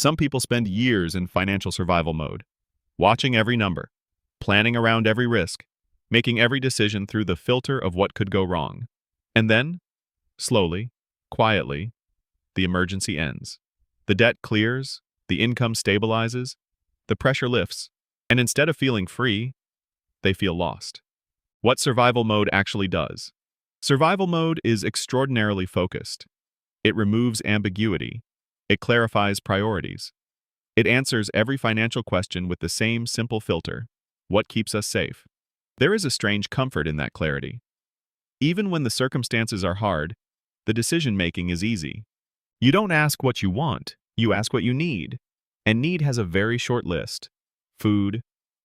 Some people spend years in financial survival mode, watching every number, planning around every risk, making every decision through the filter of what could go wrong. And then, slowly, quietly, the emergency ends. The debt clears, the income stabilizes, the pressure lifts, and instead of feeling free, they feel lost. What survival mode actually does? Survival mode is extraordinarily focused. It removes ambiguity. It clarifies priorities. It answers every financial question with the same simple filter: what keeps us safe? There is a strange comfort in that clarity. Even when the circumstances are hard, the decision-making is easy. You don't ask what you want, you ask what you need. And need has a very short list. Food,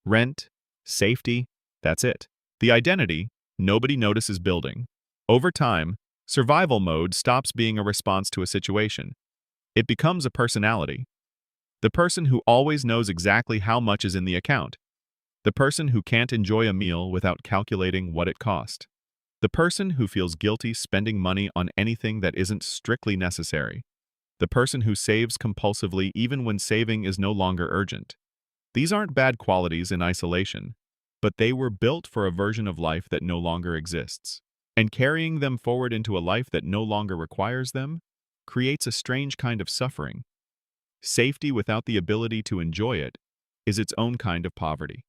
rent, safety, that's it. The identity, nobody notices building. Over time, survival mode stops being a response to a situation. It becomes a personality. The person who always knows exactly how much is in the account. The person who can't enjoy a meal without calculating what it cost. The person who feels guilty spending money on anything that isn't strictly necessary. The person who saves compulsively even when saving is no longer urgent. These aren't bad qualities in isolation, but they were built for a version of life that no longer exists. And carrying them forward into a life that no longer requires them creates a strange kind of suffering. Safety without the ability to enjoy it is its own kind of poverty.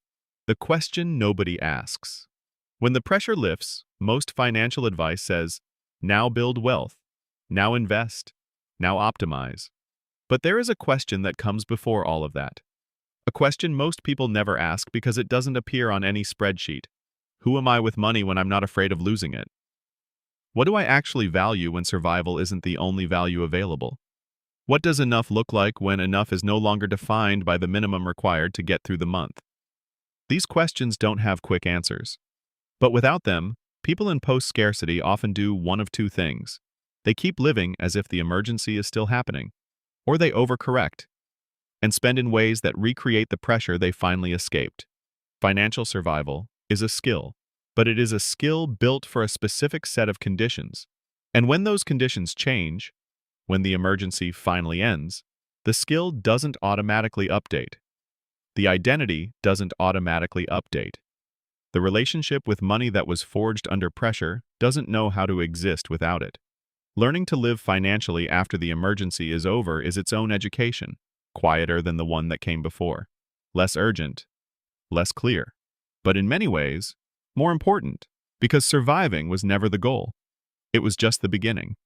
The question nobody asks. When the pressure lifts, most financial advice says, now build wealth, now invest, now optimize. But there is a question that comes before all of that. A question most people never ask because it doesn't appear on any spreadsheet. Who am I with money when I'm not afraid of losing it? What do I actually value when survival isn't the only value available? What does enough look like when enough is no longer defined by the minimum required to get through the month? These questions don't have quick answers. But without them, people in post-scarcity often do one of two things. They keep living as if the emergency is still happening, or they overcorrect and spend in ways that recreate the pressure they finally escaped. Financial survival is a skill, but it is a skill built for a specific set of conditions. And when those conditions change, when the emergency finally ends, the skill doesn't automatically update. The identity doesn't automatically update. The relationship with money that was forged under pressure doesn't know how to exist without it. Learning to live financially after the emergency is over is its own education, quieter than the one that came before, less urgent, less clear, but in many ways, more important, because surviving was never the goal. It was just the beginning.